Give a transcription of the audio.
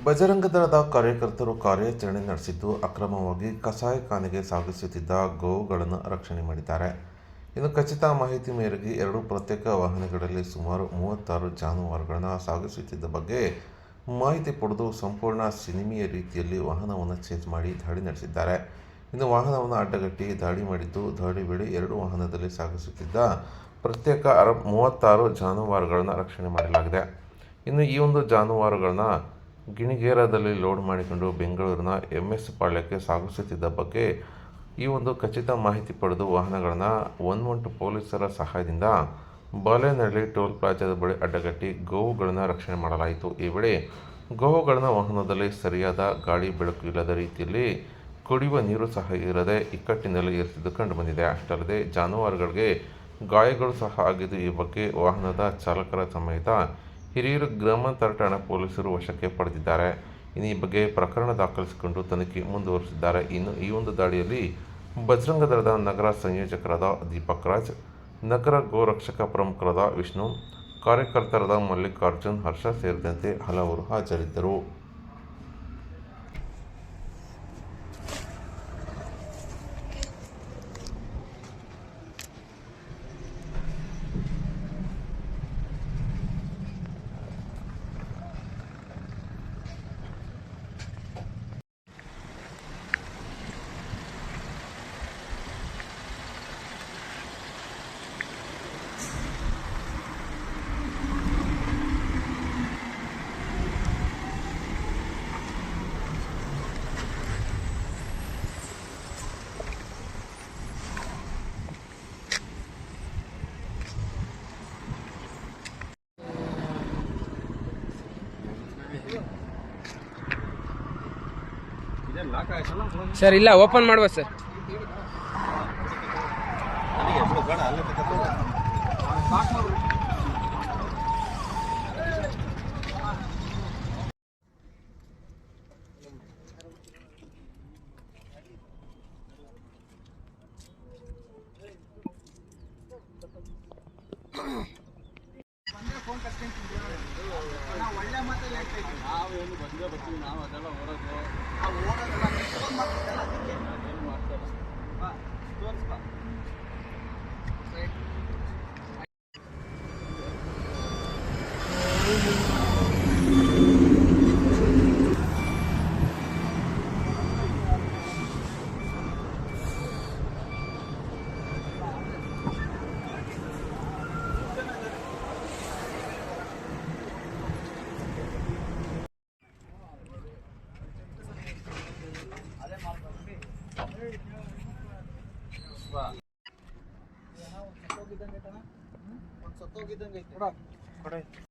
ಬಜರಂಗ ದಳದ ಕಾರ್ಯಕರ್ತರು ಕಾರ್ಯಾಚರಣೆ ನಡೆಸಿದ್ದು ಅಕ್ರಮವಾಗಿ ಕಸಾಯಿಖಾನೆಗೆ ಸಾಗಿಸುತ್ತಿದ್ದ ಗೋವುಗಳನ್ನು ರಕ್ಷಣೆ ಮಾಡಿದ್ದಾರೆ. ಇನ್ನು ಖಚಿತ ಮಾಹಿತಿ ಮೇರೆಗೆ 2 ಪ್ರತ್ಯೇಕ ವಾಹನಗಳಲ್ಲಿ ಸುಮಾರು 36 ಜಾನುವಾರುಗಳನ್ನು ಸಾಗಿಸುತ್ತಿದ್ದ ಬಗ್ಗೆ ಮಾಹಿತಿ ಪಡೆದು ಸಂಪೂರ್ಣ ಸಿನಿಮೀಯ ರೀತಿಯಲ್ಲಿ ವಾಹನವನ್ನು ಚೇಸ್ ಮಾಡಿ ದಾಳಿ ನಡೆಸಿದ್ದಾರೆ. ಇನ್ನು ವಾಹನವನ್ನು ಅಡ್ಡಗಟ್ಟಿ ದಾಳಿ ಮಾಡಿದ್ದು, ದಾಳಿ ವೇಳೆ 2 ವಾಹನದಲ್ಲಿ ಸಾಗಿಸುತ್ತಿದ್ದ ಪ್ರತ್ಯೇಕ 36 ಜಾನುವಾರುಗಳನ್ನು ರಕ್ಷಣೆ ಮಾಡಲಾಗಿದೆ. ಇನ್ನು ಈ ಒಂದು ಜಾನುವಾರುಗಳನ್ನು ಗಿಣಿಗೇರದಲ್ಲಿ ಲೋಡ್ ಮಾಡಿಕೊಂಡು ಬೆಂಗಳೂರಿನ MS ಪಾಳ್ಯಕ್ಕೆ ಸಾಗಿಸುತ್ತಿದ್ದ ಬಗ್ಗೆ ಈ ಒಂದು ಖಚಿತ ಮಾಹಿತಿ ಪಡೆದು ವಾಹನಗಳನ್ನು 112 ಪೊಲೀಸರ ಸಹಾಯದಿಂದ ಬಾಲೇನಹಳ್ಳಿ ಟೋಲ್ ಪ್ಲಾಜಾದ ಬಳಿ ಅಡ್ಡಗಟ್ಟಿ ಗೋವುಗಳನ್ನು ರಕ್ಷಣೆ ಮಾಡಲಾಯಿತು. ಈ ವೇಳೆ ಗೋವುಗಳನ್ನು ವಾಹನದಲ್ಲಿ ಸರಿಯಾದ ಗಾಳಿ ಬೆಳಕು ಇಲ್ಲದ ರೀತಿಯಲ್ಲಿ ಕುಡಿಯುವ ನೀರು ಸಹ ಇರದೆ ಇಕ್ಕಟ್ಟಿನಲ್ಲಿ ಇರಿಸಿದ್ದು ಕಂಡುಬಂದಿದೆ. ಅಷ್ಟಲ್ಲದೆ ಜಾನುವಾರುಗಳಿಗೆ ಗಾಯಗಳು ಸಹ ಆಗಿದ್ದು, ಈ ಬಗ್ಗೆ ವಾಹನದ ಚಾಲಕರ ಸಮೇತ ಹಿರಿಯೂರು ಗ್ರಾಮಾಂತರ ಠಾಣಾ ಪೊಲೀಸರು ವಶಕ್ಕೆ ಪಡೆದಿದ್ದಾರೆ. ಇನ್ನು ಈ ಬಗ್ಗೆ ಪ್ರಕರಣ ದಾಖಲಿಸಿಕೊಂಡು ತನಿಖೆ ಮುಂದುವರಿಸಿದ್ದಾರೆ. ಇನ್ನು ಈ ಒಂದು ದಾಳಿಯಲ್ಲಿ ಬಜರಂಗ ದಳದ ನಗರ ಸಂಯೋಜಕರಾದ ದೀಪಕ್ ರಾಜ್, ನಗರ ಗೋರಕ್ಷಕ ಪ್ರಮುಖರಾದ ವಿಷ್ಣು, ಕಾರ್ಯಕರ್ತರಾದ ಮಲ್ಲಿಕಾರ್ಜುನ್, ಹರ್ಷ ಸೇರಿದಂತೆ ಹಲವರು ಹಾಜರಿದ್ದರು. ಸರ್ ಇಲ್ಲ, ಓಪನ್ ಮಾಡುವ ಸರ್. ಒಳ್ಳೆ ಮಾತಲ್ಲಿ ನಾವೇನು ಬಂದೇ ಬರ್ತೀವಿ, ನಾವು ಅದೆಲ್ಲ ಓಡೋದು ತೋರಿಸ್ಬಾ. ಸತ್ತೋಗಿದ್ದಂಗೆ ಐತೆ.